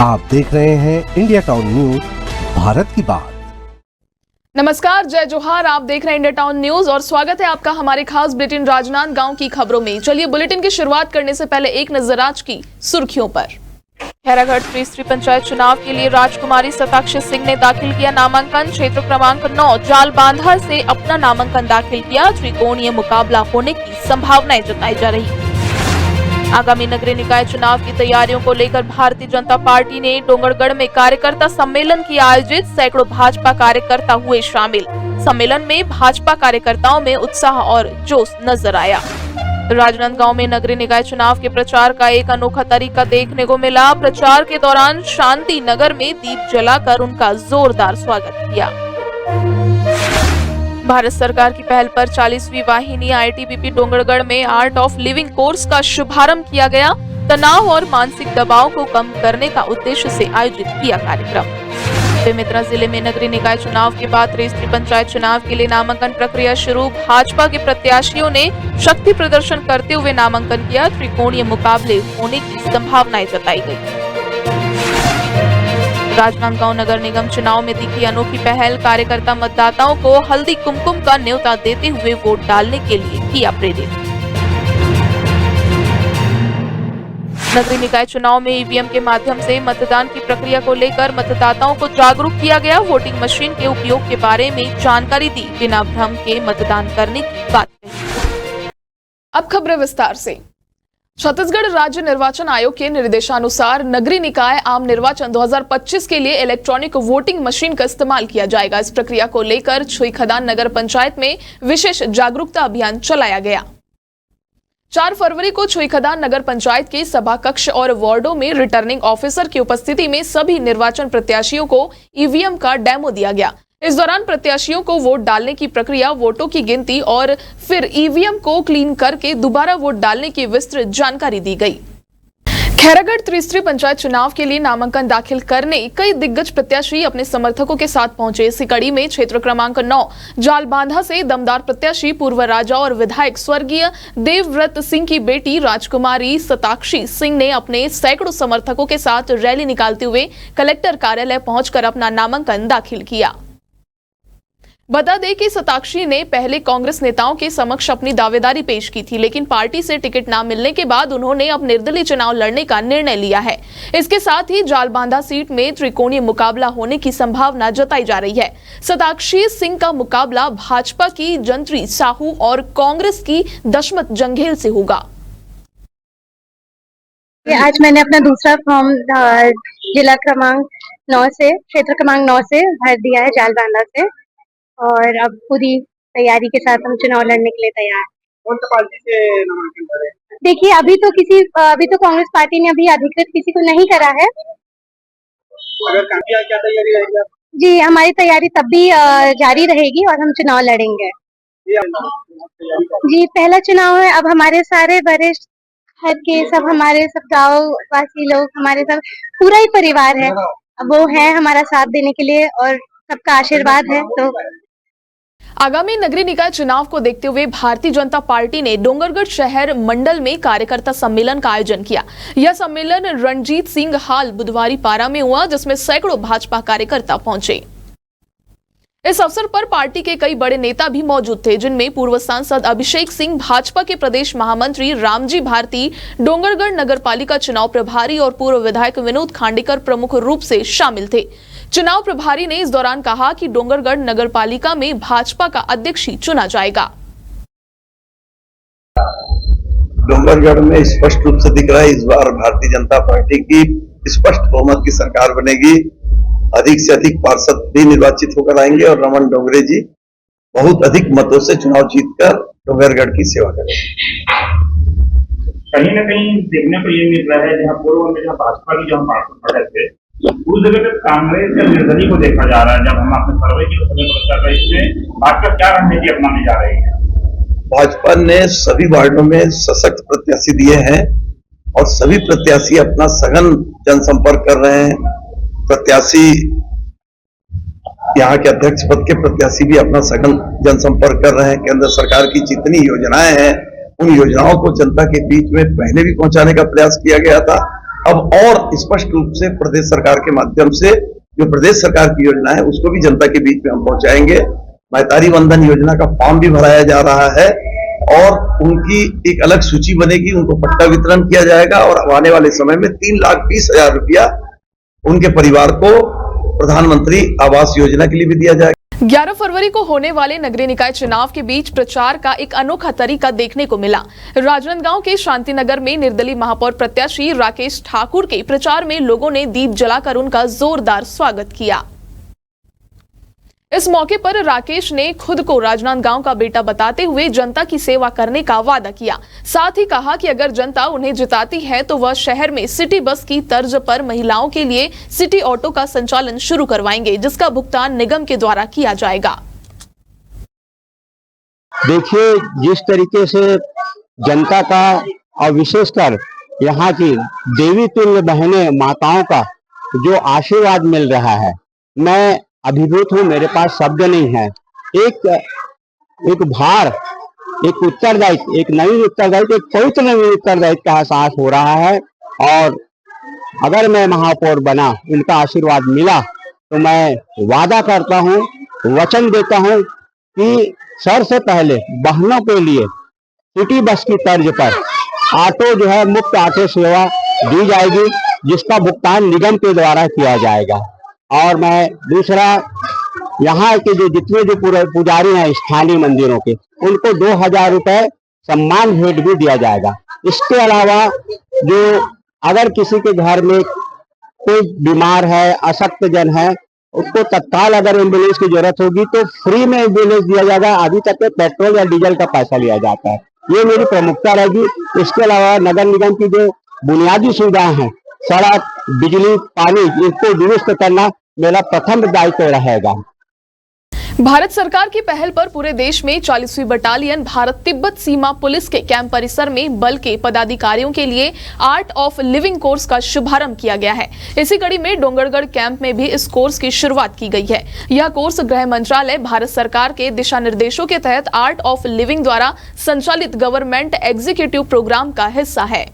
आप देख रहे हैं इंडिया टाउन न्यूज, भारत की बात। नमस्कार, जय जोहार। आप देख रहे हैं इंडिया टाउन न्यूज और स्वागत है आपका हमारे खास बुलेटिन राजनांदगांव की खबरों में। चलिए बुलेटिन की शुरुआत करने से पहले एक नजर आज की सुर्खियों पर। खैरागढ़ त्रिस्तरीय पंचायत चुनाव के लिए राजकुमारी शताक्षी सिंह ने दाखिल किया नामांकन। क्षेत्र क्रमांक 9 जालबांधा से अपना नामांकन दाखिल किया। त्रिकोणीय मुकाबला होने की संभावनाएं जताई जा रही है। आगामी नगरीय निकाय चुनाव की तैयारियों को लेकर भारतीय जनता पार्टी ने डोंगरगढ़ में कार्यकर्ता सम्मेलन किया आयोजित। सैकड़ों भाजपा कार्यकर्ता हुए शामिल। सम्मेलन में भाजपा कार्यकर्ताओं में उत्साह और जोश नजर आया। राजनांदगांव में नगरीय निकाय चुनाव के प्रचार का एक अनोखा तरीका देखने को मिला। प्रचार के दौरान शांति नगर में दीप जलाकर उनका जोरदार स्वागत किया। भारत सरकार की पहल पर 40वीं वाहिनी ITBP डोंगरगढ़ में आर्ट ऑफ लिविंग कोर्स का शुभारंभ किया गया। तनाव और मानसिक दबाव को कम करने का उद्देश्य से आयोजित किया कार्यक्रम। बेमेतरा जिले में नगरीय निकाय चुनाव के बाद त्रिस्तरीय पंचायत चुनाव के लिए नामांकन प्रक्रिया शुरू। भाजपा के प्रत्याशियों ने शक्ति प्रदर्शन करते हुए नामांकन किया। त्रिकोणीय मुकाबले होने की संभावनाएं जताई गई। राजनांदगांव नगर निगम चुनाव में दिखी अनोखी पहल। कार्यकर्ता मतदाताओं को हल्दी कुमकुम का न्योता देते हुए वोट डालने के लिए किया प्रेरित। नगरीय निकाय चुनाव में ईवीएम के माध्यम से मतदान की प्रक्रिया को लेकर मतदाताओं को जागरूक किया गया। वोटिंग मशीन के उपयोग के बारे में जानकारी दी। बिना भ्रम के मतदान करने की बात कही। अब खबरें विस्तार से। छत्तीसगढ़ राज्य निर्वाचन आयोग के निर्देशानुसार नगरीय निकाय आम निर्वाचन 2025 के लिए इलेक्ट्रॉनिक वोटिंग मशीन का इस्तेमाल किया जाएगा। इस प्रक्रिया को लेकर छुईखदान नगर पंचायत में विशेष जागरूकता अभियान चलाया गया। 4 फरवरी को छुईखदान नगर पंचायत के सभा कक्ष और वार्डों में रिटर्निंग ऑफिसर की उपस्थिति में सभी निर्वाचन प्रत्याशियों को ईवीएम का डेमो दिया गया। इस दौरान प्रत्याशियों को वोट डालने की प्रक्रिया, वोटों की गिनती और फिर ईवीएम को क्लीन करके दोबारा वोट डालने की विस्तृत जानकारी दी गई। खैरागढ़ त्रिस्तरीय पंचायत चुनाव के लिए नामांकन दाखिल करने कई दिग्गज प्रत्याशी अपने समर्थकों के साथ पहुंचे। इसी कड़ी में क्षेत्र क्रमांक 9 जालबांधा से दमदार प्रत्याशी पूर्व राजा और विधायक स्वर्गीय देवव्रत सिंह की बेटी राजकुमारी शताक्षी सिंह ने अपने सैकड़ों समर्थकों के साथ रैली निकालते हुए कलेक्टर कार्यालय पहुंचकर अपना नामांकन दाखिल किया। बता दें कि शताक्षी ने पहले कांग्रेस नेताओं के समक्ष अपनी दावेदारी पेश की थी, लेकिन पार्टी से टिकट न मिलने के बाद उन्होंने अब निर्दलीय चुनाव लड़ने का निर्णय लिया है। इसके साथ ही जालबांधा सीट में त्रिकोणीय मुकाबला होने की संभावना जताई जा रही है। शताक्षी सिंह का मुकाबला भाजपा की जंत्री साहू और कांग्रेस की दशमत जंघेल से होगा। आज मैंने अपना दूसरा फॉर्म जिला क्रमांक 9 से क्षेत्र क्रमांक 9 से भर दिया है जालबांधा से, और अब पूरी तैयारी के साथ हम चुनाव लड़ने के लिए तैयार हैं। कौन सा पार्टी से नामांकन करें? देखिए, अभी तो कांग्रेस पार्टी ने अभी अधिकृत किसी को नहीं करा है। अगर क्या तैयारी रहेगी? जी, हमारी तैयारी तब भी जारी रहेगी और हम चुनाव लड़ेंगे। जी, पहला चुनाव है। अब हमारे सारे वरिष्ठ हद के हमारे सब गाँव वासी लोग, हमारे सब पूरा ही परिवार है, वो है हमारा साथ देने के लिए और सबका आशीर्वाद है। तो आगामी नगरीय निकाय चुनाव को देखते हुए भारतीय जनता पार्टी ने डोंगरगढ़ शहर मंडल में कार्यकर्ता सम्मेलन का आयोजन किया। यह सम्मेलन रणजीत सिंह हाल बुधवारी पारा में हुआ, जिसमें सैकड़ों भाजपा कार्यकर्ता पहुंचे। इस अवसर पर पार्टी के कई बड़े नेता भी मौजूद थे, जिनमें पूर्व सांसद अभिषेक सिंह, भाजपा के प्रदेश महामंत्री रामजी भारती, डोंगरगढ़ नगरपालिका चुनाव प्रभारी और पूर्व विधायक विनोद खांडेकर प्रमुख रूप से शामिल थे। चुनाव प्रभारी ने इस दौरान कहा कि डोंगरगढ़ नगरपालिका में भाजपा का अध्यक्ष ही चुना जाएगा। डोंगरगढ़ में स्पष्ट रूप से दिख रहा है, इस बार भारतीय जनता पार्टी की स्पष्ट बहुमत की सरकार बनेगी। अधिक से अधिक पार्षद भी निर्वाचित होकर आएंगे और रमन डोंगरे जी बहुत अधिक मतों से चुनाव जीतकर डोंगरगढ़ की सेवा करेंगे। कहीं न कहीं देखने को ये मिल रहा है, जहाँ पूर्व में जहाँ भाजपा की जहाँ पार्षद थे, उस जगह पे कांग्रेस या निर्दलीय को देखा जा रहा है। जब हम अपने सर्वे की चर्चा कर, इसमें भाजपा क्या रणनीति अपनाने जा रही है? भाजपा ने सभी वार्डों में सशक्त प्रत्याशी दिए हैं और सभी प्रत्याशी अपना सघन जनसंपर्क कर रहे हैं। प्रत्याशी, यहाँ के अध्यक्ष पद के प्रत्याशी भी अपना सघन जनसंपर्क कर रहे हैं। केंद्र सरकार की जितनी योजनाएं हैं, उन योजनाओं को जनता के बीच में पहले भी पहुंचाने का प्रयास किया गया था। अब और स्पष्ट रूप से प्रदेश सरकार के माध्यम से जो प्रदेश सरकार की योजना है उसको भी जनता के बीच में हम पहुंचाएंगे। मैतारी वंदन योजना का फॉर्म भी भराया जा रहा है और उनकी एक अलग सूची बनेगी, उनको पट्टा वितरण किया जाएगा और आने वाले समय में 3,20,000 रुपया उनके परिवार को प्रधानमंत्री आवास योजना के लिए भी दिया जाएगा। 11 फरवरी को होने वाले नगरीय निकाय चुनाव के बीच प्रचार का एक अनोखा तरीका देखने को मिला। राजनांदगांव के शांतिनगर में निर्दलीय महापौर प्रत्याशी राकेश ठाकुर के प्रचार में लोगों ने दीप जलाकर उनका जोरदार स्वागत किया। इस मौके पर राकेश ने खुद को राजनांदगांव का बेटा बताते हुए जनता की सेवा करने का वादा किया। साथ ही कहा कि अगर जनता उन्हें जिताती है तो वह शहर में सिटी बस की तर्ज पर महिलाओं के लिए सिटी ऑटो का संचालन शुरू करवाएंगे, जिसका भुगतान निगम के द्वारा किया जाएगा। देखिए, जिस तरीके से जनता का और विशेषकर यहाँ की देवी तुल्य बहनें माताओं का जो आशीर्वाद मिल रहा है, मैं अभिभूत हूँ, मेरे पास शब्द नहीं है। एक भार, एक उत्तरदायित्व, एक नवीन उत्तरदायित्व, एक पवित्र नवीन उत्तरदायित्व का एहसास हो रहा है। और अगर मैं महापौर बना, इनका आशीर्वाद मिला, तो मैं वादा करता हूँ, वचन देता हूँ कि सर से पहले बहनों के लिए सिटी बस की तर्ज पर ऑटो जो है मुफ्त ऑटो सेवा दी जाएगी, जिसका भुगतान निगम के द्वारा किया जाएगा। और मैं दूसरा, यहाँ के जो जितने जो पुजारी हैं स्थानीय मंदिरों के, उनको 2,000 रुपए सम्मान भेंट भी दिया जाएगा। इसके अलावा जो अगर किसी के घर में कोई बीमार है, अशक्त जन है, उसको तत्काल अगर एम्बुलेंस की जरूरत होगी तो फ्री में एम्बुलेंस दिया जाएगा। अभी तक के पेट्रोल या डीजल का पैसा लिया जाता है। ये मेरी प्रमुखता रहेगी। इसके अलावा नगर निगम की जो बुनियादी सुविधाएं हैं, सड़क, बिजली, पानी, इसको दुरुस्त करना मेरा प्रथम दायित्व रहेगा। भारत सरकार की पहल पर पूरे देश में 40वीं बटालियन भारत तिब्बत सीमा पुलिस के कैंप परिसर में बल के पदाधिकारियों के लिए आर्ट ऑफ लिविंग कोर्स का शुभारंभ किया गया है। इसी कड़ी में डोंगरगढ़ कैंप में भी इस कोर्स की शुरुआत की गई है। यह कोर्स गृह मंत्रालय भारत सरकार के दिशा निर्देशों के तहत आर्ट ऑफ लिविंग द्वारा संचालित गवर्नमेंट एग्जीक्यूटिव प्रोग्राम का हिस्सा है।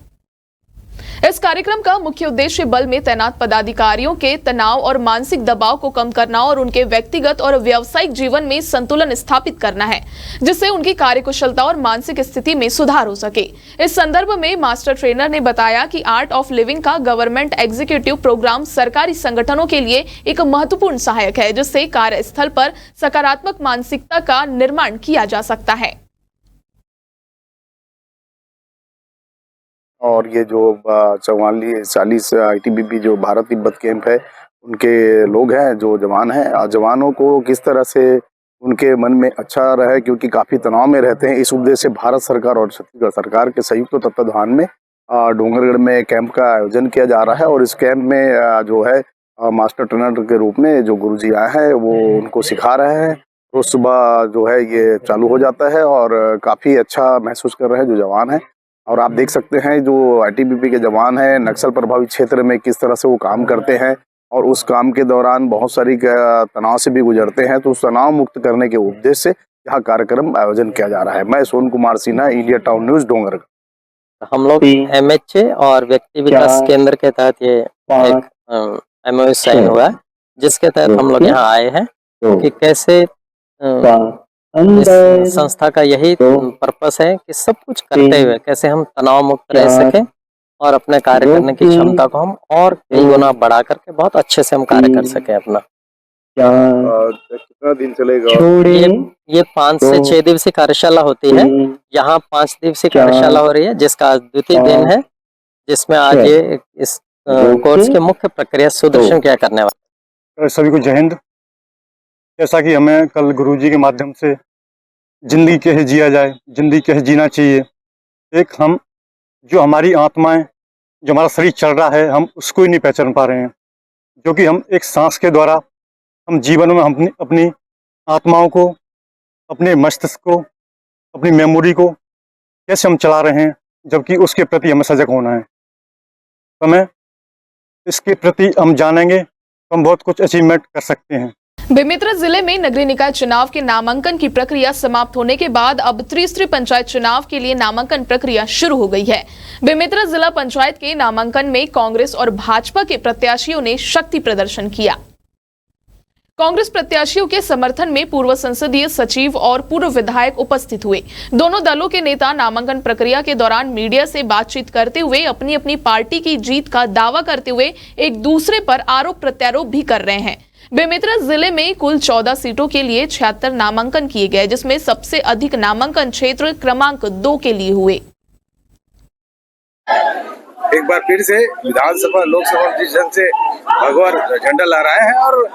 इस कार्यक्रम का मुख्य उद्देश्य बल में तैनात पदाधिकारियों के तनाव और मानसिक दबाव को कम करना और उनके व्यक्तिगत और व्यावसायिक जीवन में संतुलन स्थापित करना है, जिससे उनकी कार्यकुशलता और मानसिक स्थिति में सुधार हो सके। इस संदर्भ में मास्टर ट्रेनर ने बताया कि आर्ट ऑफ लिविंग का गवर्नमेंट एग्जीक्यूटिव प्रोग्राम सरकारी संगठनों के लिए एक महत्वपूर्ण सहायक है, जिससे कार्यस्थल पर सकारात्मक मानसिकता का निर्माण किया जा सकता है। और ये जो 44 ITBP जो भारत तिब्बत कैंप है, उनके लोग हैं जो जवान हैं, जवानों को किस तरह से उनके मन में अच्छा रहे, क्योंकि काफ़ी तनाव में रहते हैं। इस उद्देश्य से भारत सरकार और छत्तीसगढ़ सरकार के संयुक्त तत्वाधान में डोंगरगढ़ में कैंप का आयोजन किया जा रहा है। और इस कैंप में जो है मास्टर ट्रेनर के रूप में जो गुरुजी आए हैं वो उनको सिखा रहे हैं। रोज सुबह जो है ये चालू हो जाता है और काफ़ी अच्छा महसूस कर रहे हैं जो जवान हैं। और आप देख सकते हैं जो ITBP के जवान हैं, नक्सल प्रभावित क्षेत्र में किस तरह से वो काम करते हैं और उस काम के दौरान बहुत सारी तनाव से भी गुजरते हैं। तो उस तनाव मुक्त करने के उद्देश्य से यह कार्यक्रम आयोजन किया जा रहा है। मैं Son Kumar Sinha, India Town News, Dongargarh. हम लोग MHA और व्यक्ति विकास केंद्र के तहत ये एक MOU साइन हुआ है, जिसके तहत हम लोग यहाँ आए हैं कि कैसे इस संस्था का यही पर्पस है कि सब कुछ करते हुए कैसे हम तनाव मुक्त रह सकें और अपने कार्य करने की क्षमता को हम और कई गुना बढ़ा करके बहुत अच्छे से हम कार्य कर सकें अपना। कितना दिन चलेगा? ये 5 से 6 दिवसीय कार्यशाला होती है। यहाँ 5 दिवसीय कार्यशाला हो रही है, जिसका आज द्वितीय दिन है, जिसमें आज ये इस कोर्स के मुख्य प्रक्रिया सुदर्शन क्या करने वाले। सभी को जय हिंद। जैसा कि हमें कल गुरुजी के माध्यम से जिंदगी कैसे जिया जाए, जिंदगी कैसे जीना चाहिए, एक हम जो हमारी आत्माएं, जो हमारा शरीर चल रहा है, हम उसको ही नहीं पहचान पा रहे हैं। जो कि हम एक सांस के द्वारा हम जीवन में हम अपनी आत्माओं को, अपने मस्तिष्क को, अपनी मेमोरी को कैसे हम चला रहे हैं, जबकि उसके प्रति हमें सजग होना है। तो हमें इसके प्रति हम जानेंगे तो हम बहुत कुछ अचीवमेंट कर सकते हैं। बेमेतरा जिले में नगरीय निकाय चुनाव के नामांकन की प्रक्रिया समाप्त होने के बाद अब त्रिस्तरीय पंचायत चुनाव के लिए नामांकन प्रक्रिया शुरू हो गई है। बेमेतरा जिला पंचायत के नामांकन में कांग्रेस और भाजपा के प्रत्याशियों ने शक्ति प्रदर्शन किया। कांग्रेस प्रत्याशियों के समर्थन में पूर्व संसदीय सचिव और पूर्व विधायक उपस्थित हुए। दोनों दलों के नेता नामांकन प्रक्रिया के दौरान मीडिया से बातचीत करते हुए अपनी अपनी पार्टी की जीत का दावा करते हुए एक दूसरे पर आरोप प्रत्यारोप भी कर रहे हैं। बेमेतरा जिले में कुल 14 सीटों के लिए 76 नामांकन किए गए, जिसमें सबसे अधिक नामांकन क्षेत्र क्रमांक 2 के लिए हुए। एक बार फिर से विधानसभा लोकसभा जिस ढंग से भगवा झंडा लहराए हैं और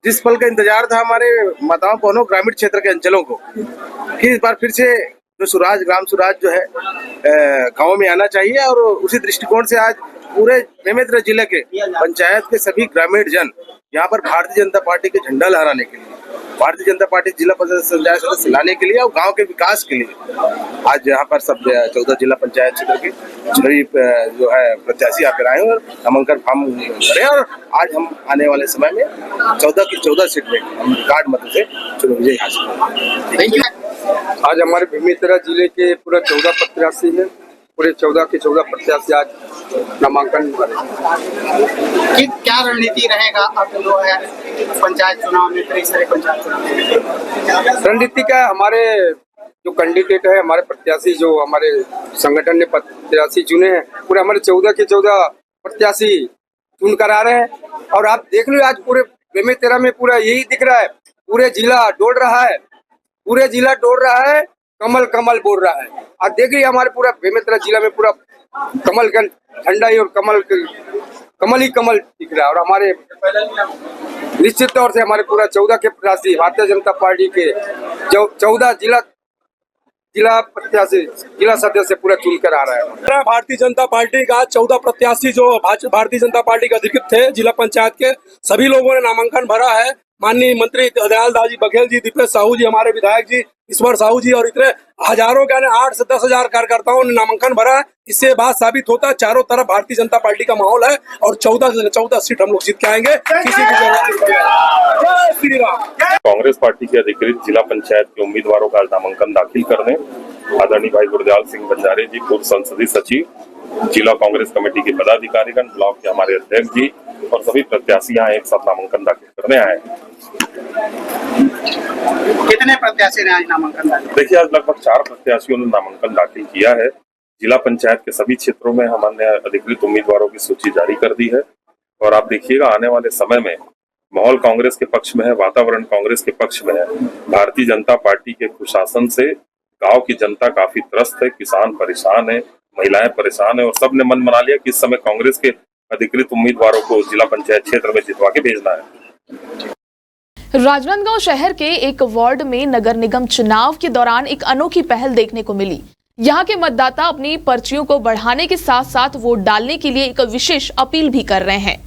जिस पल का इंतजार था हमारे माताओं बहनों ग्रामीण क्षेत्र के अंचलों को कि इस बार फिर से जो ग्राम स्वराज जो है गाँव में आना चाहिए, और उसी दृष्टिकोण से आज पूरे बेमेतरा जिले के पंचायत के सभी ग्रामीण जन यहाँ पर भारतीय जनता पार्टी के झंडा लहराने के लिए, भारतीय जनता पार्टी जिला पंचायत सदस्य लाने के लिए और गांव के विकास के लिए आज यहाँ पर सब 14 जिला पंचायत क्षेत्र के सभी जो है प्रत्याशी आकर आए और नामांकन फॉर्म भरे, और आज हम आने वाले समय में 14 की 14 सीट में हम रिकॉर्ड मत से चुनाव विजय हासिल करेंगे। आज हमारे बेमेतरा जिले के पूरे 14 प्रत्याशी हैं, पूरे 14 के 14 प्रत्याशी आज नामांकन भरे। क्या रणनीति रहेगा अब जो है पंचायत चुनाव में, त्रिस्तरीय पंचायत चुनाव? रणनीति का हमारे जो कैंडिडेट है, हमारे प्रत्याशी जो हमारे संगठन ने प्रत्याशी चुने हैं, पूरे हमारे 14 के 14 प्रत्याशी चुन कर आ रहे हैं। और आप देख लो आज पूरे बेमेतरा में पूरा यही दिख रहा है, पूरे जिला डोल रहा है, पूरे जिला डोल रहा है, कमल कमल बोल रहा है। आज देखिए हमारे पूरा बेमेतरा जिला में पूरा कमल का झंडा ही और कमल ही कमल दिख रहा है। और हमारे निश्चित तौर से हमारे पूरा 14 के प्रत्याशी भारतीय जनता पार्टी के 14 जिला प्रत्याशी जिला सदस्य पूरा चुन कर आ रहा है। भारतीय जनता पार्टी का 14 प्रत्याशी जो भारतीय जनता पार्टी के अधिकृत थे जिला पंचायत के, सभी लोगों ने नामांकन भरा है। माननीय मंत्री दयाल दास जी बघेल जी, दीपेश साहू जी, हमारे विधायक जी ईश्वर साहू जी और इतने हजारों के 8 से 10 हजार कार्यकर्ताओं ने नामांकन भरा है। इससे बात साबित होता है चारों तरफ भारतीय जनता पार्टी का माहौल है और 14 से 14 सीट हम लोग जीत के आएंगे, किसी की जरूरत नहीं। जय श्री राम। कांग्रेस पार्टी के अधिकृत जिला पंचायत के उम्मीदवारों का नामांकन दाखिल करने आदरणीय भाई गुरदयाल सिंह बंजारे जी, पूर्व संसदीय सचिव, जिला कांग्रेस कमेटी के पदाधिकारीगण, ब्लॉक के हमारे अध्यक्ष जी और सभी प्रत्याशी यहाँ एक साथ नामांकन दाखिल करने आए हैं। कितने प्रत्याशी ने आज नामांकन दाखिल? देखिए आज लगभग 4 प्रत्याशियों ने नामांकन दाखिल किया है। जिला पंचायत के सभी क्षेत्रों में हमने अधिकृत उम्मीदवारों की सूची जारी कर दी है और आप देखिएगा आने वाले समय में माहौल कांग्रेस के पक्ष में है, वातावरण कांग्रेस के पक्ष में है। भारतीय जनता पार्टी के कुशासन से गांव की जनता काफी त्रस्त है, किसान परेशान है, महिलाएं परेशान है और सबने मन बना लिया कि इस समय कांग्रेस के अधिकृत उम्मीदवारों को जिला पंचायत क्षेत्र में जितवा के भेजना है। राजनांदगांव शहर के एक वार्ड में नगर निगम चुनाव के दौरान एक अनोखी पहल देखने को मिली। यहाँ के मतदाता अपनी पर्चियों को बढ़ाने के साथ साथ वोट डालने के लिए एक विशेष अपील भी कर रहे हैं।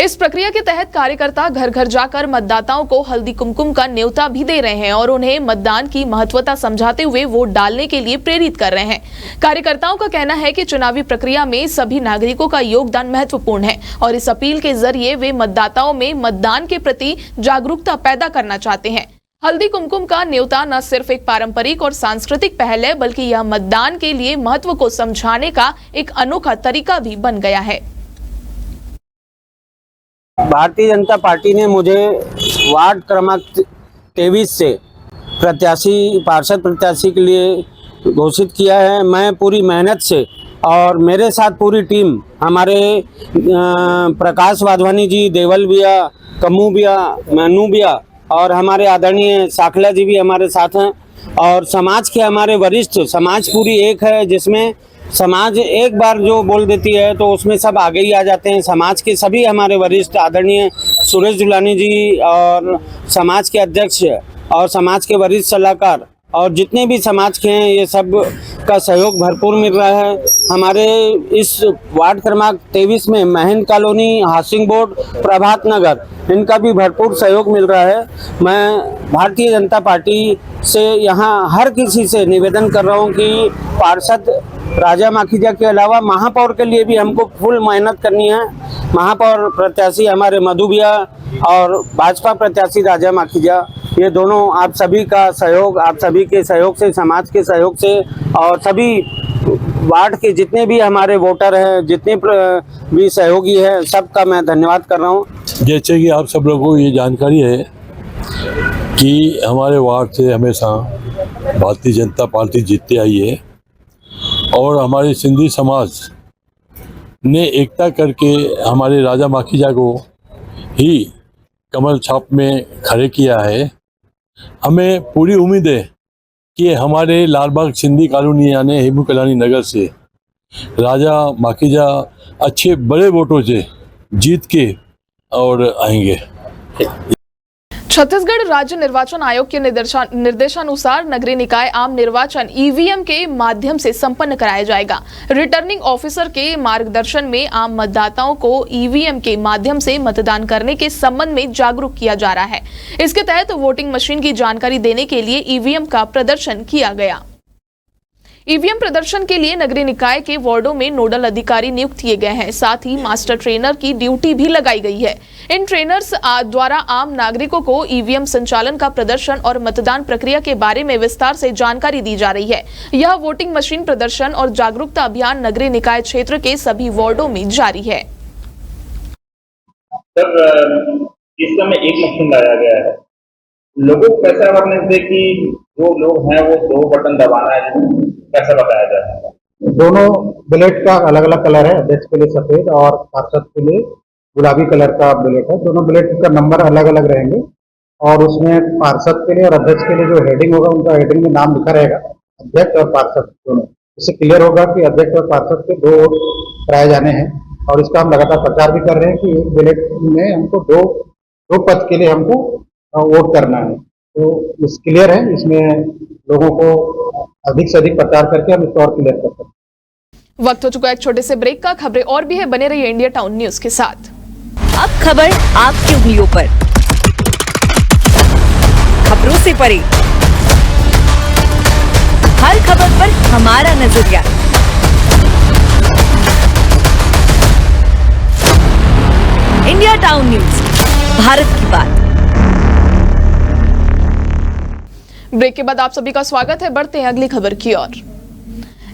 इस प्रक्रिया के तहत कार्यकर्ता घर घर जाकर मतदाताओं को हल्दी कुमकुम का न्योता भी दे रहे हैं और उन्हें मतदान की महत्वता समझाते हुए वोट डालने के लिए प्रेरित कर रहे हैं। कार्यकर्ताओं का कहना है कि चुनावी प्रक्रिया में सभी नागरिकों का योगदान महत्वपूर्ण है और इस अपील के जरिए वे मतदाताओं में मतदान के प्रति जागरूकता पैदा करना चाहते हैं। हल्दी कुमकुम का न्योता न सिर्फ एक पारंपरिक और सांस्कृतिक पहल है, बल्कि यह मतदान के लिए महत्व को समझाने का एक अनोखा तरीका भी बन गया है। भारतीय जनता पार्टी ने मुझे वार्ड क्रमांक 23 से पार्षद प्रत्याशी के लिए घोषित किया है। मैं पूरी मेहनत से और मेरे साथ पूरी टीम, हमारे प्रकाश वाधवानी जी, देवल भैया, कम्मू भैया, मनु भैया और हमारे आदरणीय साखला जी भी हमारे साथ हैं और समाज के हमारे वरिष्ठ, समाज पूरी एक है जिसमें समाज एक बार जो बोल देती है तो उसमें सब आगे ही आ जाते हैं। समाज के सभी हमारे वरिष्ठ आदरणीय सुरेश जुलानी जी और समाज के अध्यक्ष और समाज के वरिष्ठ सलाहकार और जितने भी समाज के हैं ये सब का सहयोग भरपूर मिल रहा है। हमारे इस वार्ड क्रमांक 23 में महन कॉलोनी, हाउसिंग बोर्ड, प्रभात नगर, इनका भी भरपूर सहयोग मिल रहा है। मैं भारतीय जनता पार्टी से यहाँ हर किसी से निवेदन कर रहा हूँ कि पार्षद राजा माखीजा के अलावा महापौर के लिए भी हमको फुल मेहनत करनी है। महापौर प्रत्याशी हमारे मधु भैया और भाजपा प्रत्याशी राजा माखीजा, ये दोनों आप सभी का सहयोग, आप सभी के सहयोग से, समाज के सहयोग से और सभी वार्ड के जितने भी हमारे वोटर हैं, जितने भी सहयोगी हैं, सबका मैं धन्यवाद कर रहा हूँ। जैसे कि आप सब लोगों को ये जानकारी है कि हमारे वार्ड से हमेशा भारतीय जनता पार्टी जीतती आई है और हमारे सिंधी समाज ने एकता करके हमारे राजा माखीजा को ही कमल छाप में खड़े किया है। हमें पूरी उम्मीद है कि हमारे लालबाग सिंधी कॉलोनी यानी हेमू कल्याणी नगर से राजा माखीजा अच्छे बड़े वोटों से जीत के और आएंगे। छत्तीसगढ़ राज्य निर्वाचन आयोग के निर्देशानुसार नगरीय निकाय आम निर्वाचन ईवीएम के माध्यम से संपन्न कराया जाएगा। रिटर्निंग ऑफिसर के मार्गदर्शन में आम मतदाताओं को ईवीएम के माध्यम से मतदान करने के संबंध में जागरूक किया जा रहा है। इसके तहत वोटिंग मशीन की जानकारी देने के लिए ईवीएम का प्रदर्शन किया गया। ईवीएम प्रदर्शन के लिए नगरीय निकाय के वार्डों में नोडल अधिकारी नियुक्त किए गए हैं। साथ ही मास्टर ट्रेनर की ड्यूटी भी लगाई गई है। इन ट्रेनर्स द्वारा आम नागरिकों को ईवीएम संचालन का प्रदर्शन और मतदान प्रक्रिया के बारे में विस्तार से जानकारी दी जा रही है। यह वोटिंग मशीन प्रदर्शन और जागरूकता अभियान नगरीय निकाय क्षेत्र के सभी वार्डों में जारी है। सर, इस समय एक मशीन लाया गया है, लोगों को कैसा अवेयरनेस दे कि जो लोग हैं वो 2 बटन दबाना है, कैसा बताया जाता है? दोनों बुलेट का अलग अलग कलर है। अध्यक्ष के लिए सफेद और पार्षद के लिए गुलाबी कलर का बुलेट है। दोनों बुलेट का नंबर अलग अलग रहेंगे और उसमें पार्षद के लिए और अध्यक्ष के लिए जो हेडिंग होगा, उनका हेडिंग में नाम लिखा रहेगा, अध्यक्ष और पार्षद दोनों। इससे क्लियर होगा कि अध्यक्ष और पार्षद के 2 वोट कराए जाने हैं और इसका हम लगातार प्रचार भी कर रहे हैं कि एक बुलेट में हमको दो पद के लिए हमको वोट करना है। तो इस क्लियर है, इसमें लोगों को अधिक से अधिक प्रचार करके हम इसको और क्लियर कर सकते हैं। वक्त हो चुका है एक छोटे से ब्रेक का। खबरें और भी है, बने रहिए इंडिया टाउन न्यूज के साथ। अब खबर आपकी उंगलियों पर, खबरों से परे, हर खबर पर हमारा नजरिया। इंडिया टाउन न्यूज, भारत की बात। ब्रेक के बाद आप सभी का स्वागत है। बढ़ते हैं अगली खबर की ओर।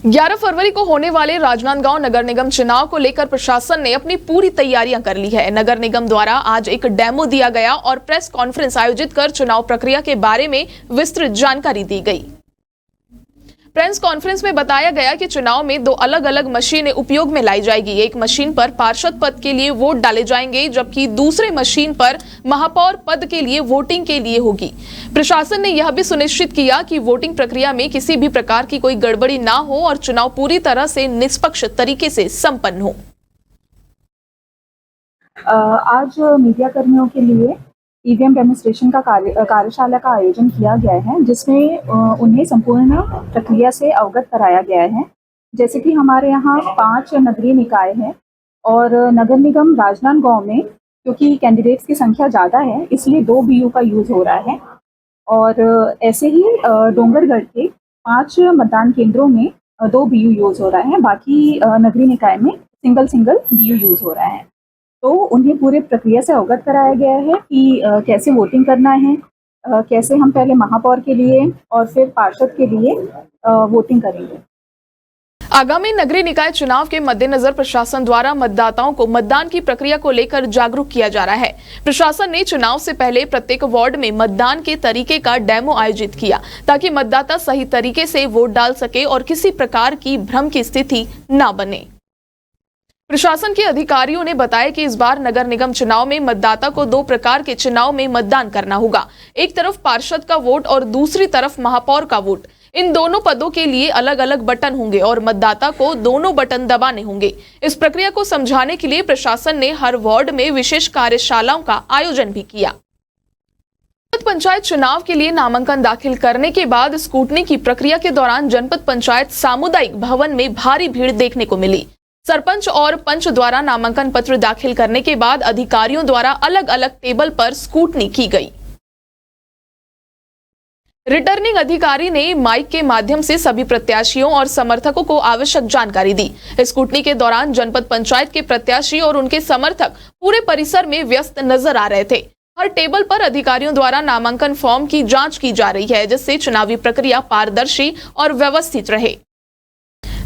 11 फरवरी को होने वाले राजनांदगांव नगर निगम चुनाव को लेकर प्रशासन ने अपनी पूरी तैयारियां कर ली है। नगर निगम द्वारा आज एक डेमो दिया गया और प्रेस कॉन्फ्रेंस आयोजित कर चुनाव प्रक्रिया के बारे में विस्तृत जानकारी दी गई। प्रेस कॉन्फ्रेंस में बताया गया कि चुनाव में 2 अलग अलग मशीनें उपयोग में लाई जाएगी। एक मशीन पर पार्षद पद के लिए वोट डाले जाएंगे, जबकि दूसरे मशीन पर महापौर पद के लिए वोटिंग के लिए होगी। प्रशासन ने यह भी सुनिश्चित किया कि वोटिंग प्रक्रिया में किसी भी प्रकार की कोई गड़बड़ी ना हो और चुनाव पूरी तरह से निष्पक्ष तरीके से संपन्न हो। आज मीडिया कर्मियों के लिए ईवीएम डेमोन्स्ट्रेशन का कार्यशाला का आयोजन किया गया है, जिसमें उन्हें संपूर्ण प्रक्रिया से अवगत कराया गया है। जैसे कि हमारे यहाँ 5 नगरीय निकाय हैं और नगर निगम राजनांदगांव में क्योंकि कैंडिडेट्स की संख्या ज़्यादा है, इसलिए 2 BU का यूज़ हो रहा है। और ऐसे ही डोंगरगढ़ के 5 मतदान केंद्रों में 2 BU यूज़ हो रहा है। बाकी नगरीय निकाय में सिंगल BU यूज़ हो रहा है। तो उन्हें पूरे प्रक्रिया से अवगत कराया गया है कि कैसे वोटिंग करना है, कैसे हम पहले महापौर के लिए और फिर पार्षद के लिए वोटिंग करेंगे। आगामी नगरीय निकाय चुनाव के मद्देनजर प्रशासन द्वारा मतदाताओं को मतदान की प्रक्रिया को लेकर जागरूक किया जा रहा है। प्रशासन ने चुनाव से पहले प्रत्येक वार्ड में मतदान के तरीके का डेमो आयोजित किया, ताकि मतदाता सही तरीके से वोट डाल सके और किसी प्रकार की भ्रम की स्थिति न बने। प्रशासन के अधिकारियों ने बताया कि इस बार नगर निगम चुनाव में मतदाता को 2 प्रकार के चुनाव में मतदान करना होगा। एक तरफ पार्षद का वोट और दूसरी तरफ महापौर का वोट। इन दोनों पदों के लिए अलग अलग बटन होंगे और मतदाता को दोनों बटन दबाने होंगे। इस प्रक्रिया को समझाने के लिए प्रशासन ने हर वार्ड में विशेष कार्यशालाओं का आयोजन भी किया। पंचायत चुनाव के लिए नामांकन दाखिल करने के बाद स्कूटनी की प्रक्रिया के दौरान जनपद पंचायत सामुदायिक भवन में भारी भीड़ देखने को मिली। सरपंच और पंच द्वारा नामांकन पत्र दाखिल करने के बाद अधिकारियों द्वारा अलग अलग टेबल पर स्कूटनी की गई। रिटर्निंग अधिकारी ने माइक के माध्यम से सभी प्रत्याशियों और समर्थकों को आवश्यक जानकारी दी। स्कूटनी के दौरान जनपद पंचायत के प्रत्याशी और उनके समर्थक पूरे परिसर में व्यस्त नजर आ रहे थे। हर टेबल पर अधिकारियों द्वारा नामांकन फॉर्म की जांच की जा रही है, जिससे चुनावी प्रक्रिया पारदर्शी और व्यवस्थित रहे।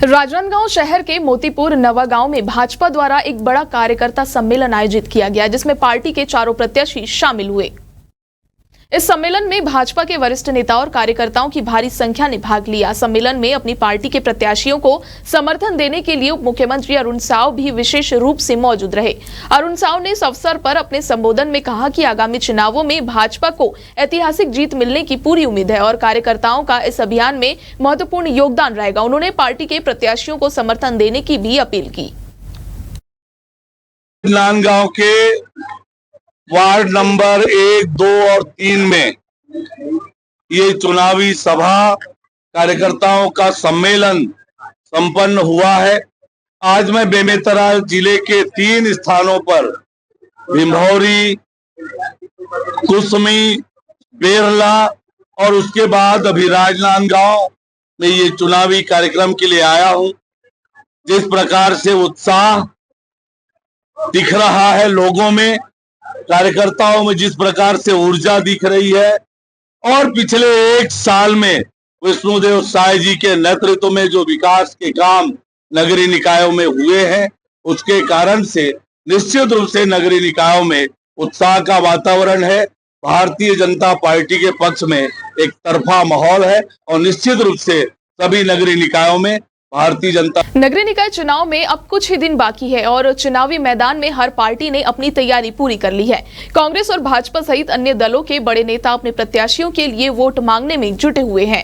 राजनांदगांव शहर के मोतीपुर नवा गांव में भाजपा द्वारा एक बड़ा कार्यकर्ता सम्मेलन आयोजित किया गया, जिसमें पार्टी के चारों प्रत्याशी शामिल हुए। इस सम्मेलन में भाजपा के वरिष्ठ नेता और कार्यकर्ताओं की भारी संख्या ने भाग लिया। सम्मेलन में अपनी पार्टी के प्रत्याशियों को समर्थन देने के लिए उप मुख्यमंत्री अरुण साव भी विशेष रूप से मौजूद रहे। अरुण साव ने इस अवसर पर अपने संबोधन में कहा कि आगामी चुनावों में भाजपा को ऐतिहासिक जीत मिलने की पूरी उम्मीद है और कार्यकर्ताओं का इस अभियान में महत्वपूर्ण योगदान रहेगा। उन्होंने पार्टी के प्रत्याशियों को समर्थन देने की भी अपील की। राजनांदगांव के वार्ड नंबर 1, 2 और 3 में ये चुनावी सभा कार्यकर्ताओं का सम्मेलन संपन्न हुआ है। आज मैं बेमेतरा जिले के 3 स्थानों पर भिंभौरी, कुसमी, बेरला और उसके बाद अभी राजनांदगांव में ये चुनावी कार्यक्रम के लिए आया हूं। जिस प्रकार से उत्साह दिख रहा है लोगों में, कार्यकर्ताओं में जिस प्रकार से ऊर्जा दिख रही है और पिछले 1 साल में विष्णुदेव साय जी के नेतृत्व में जो विकास के काम नगरीय निकायों में हुए हैं, उसके कारण से निश्चित रूप से नगरीय निकायों में उत्साह का वातावरण है। भारतीय जनता पार्टी के पक्ष में एक तरफा माहौल है और निश्चित रूप से सभी नगरीय निकायों में भारतीय जनता। नगरीय निकाय चुनाव में अब कुछ ही दिन बाकी है और चुनावी मैदान में हर पार्टी ने अपनी तैयारी पूरी कर ली है। कांग्रेस और भाजपा सहित अन्य दलों के बड़े नेता अपने प्रत्याशियों के लिए वोट मांगने में जुटे हुए हैं।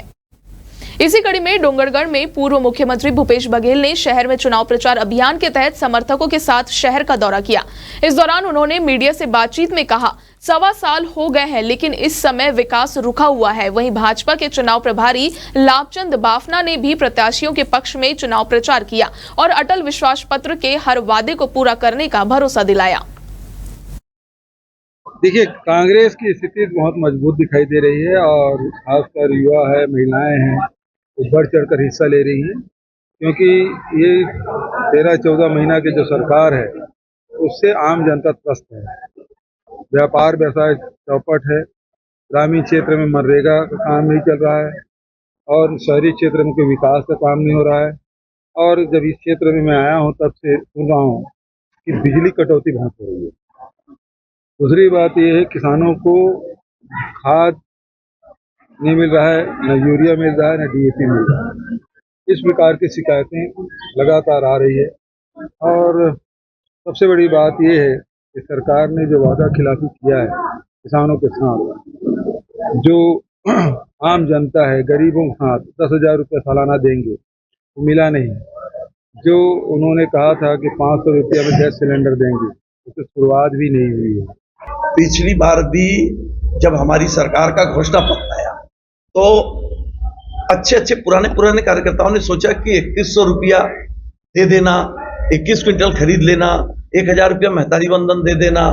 इसी कड़ी में डोंगरगढ़ में पूर्व मुख्यमंत्री भूपेश बघेल ने शहर में चुनाव प्रचार अभियान के तहत समर्थकों के साथ शहर का दौरा किया। इस दौरान उन्होंने मीडिया से बातचीत में कहा, 1.25 साल हो गए हैं लेकिन इस समय विकास रुका हुआ है। वहीं भाजपा के चुनाव प्रभारी लाभचंद बाफना ने भी प्रत्याशियों के पक्ष में चुनाव प्रचार किया और अटल विश्वास पत्र के हर वादे को पूरा करने का भरोसा दिलाया। देखिए, कांग्रेस की स्थिति बहुत मजबूत दिखाई दे रही है और खासकर युवा है, महिलाएं हैं, वो बढ़ चढ़ कर हिस्सा ले रही हैं, क्योंकि ये 13-14 महीना की जो सरकार है उससे आम जनता त्रस्त है। व्यापार व्यवसाय चौपट है, ग्रामीण क्षेत्र में मनरेगा का काम नहीं चल रहा है और शहरी क्षेत्र में कोई विकास का काम नहीं हो रहा है। और जब इस क्षेत्र में मैं आया हूँ तब से सुन रहा हूँ कि बिजली कटौती बहुत हो रही है। दूसरी बात यह है, किसानों को खाद नहीं मिल रहा है, न यूरिया मिल रहा है, न DAP मिल रहा है। इस प्रकार की शिकायतें लगातार आ रही है और सबसे बड़ी बात यह है कि सरकार ने जो वादा खिलाफी किया है किसानों के साथ, जो आम जनता है, गरीबों के साथ 10,000 रुपये सालाना देंगे, वो मिला नहीं। जो उन्होंने कहा था कि 500 रुपये में गैस सिलेंडर देंगे, उसकी शुरुआत भी नहीं हुई है। पिछली बार भी जब हमारी सरकार का घोषणा पत्र आया तो अच्छे पुराने कार्यकर्ताओं ने सोचा कि 2100 रुपया दे देना, 21 क्विंटल खरीद लेना, 1000 रुपया महतारी बंधन दे देना,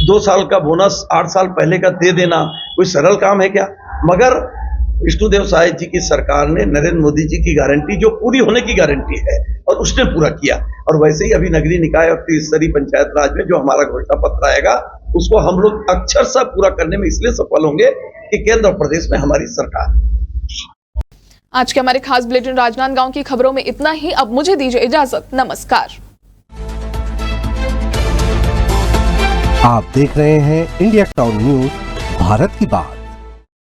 2 साल का बोनस 8 साल पहले का दे देना, कोई सरल काम है क्या? मगर विष्णुदेव साय जी की सरकार ने नरेंद्र मोदी जी की गारंटी, जो पूरी होने की गारंटी है, और उसने पूरा किया। और वैसे ही अभी नगरीय निकाय और त्रिस्तरीय पंचायत राज में जो हमारा घोषणा पत्र आएगा, उसको हम लोग अक्षरशः पूरा करने में इसलिए सफल होंगे कि केंद्र और प्रदेश में हमारी सरकार है। आज के हमारे खास बुलेटिन राजनांदगांव की खबरों में इतना ही। अब मुझे दीजिए इजाजत। नमस्कार। आप देख रहे हैं इंडिया टाउन न्यूज, भारत की बात।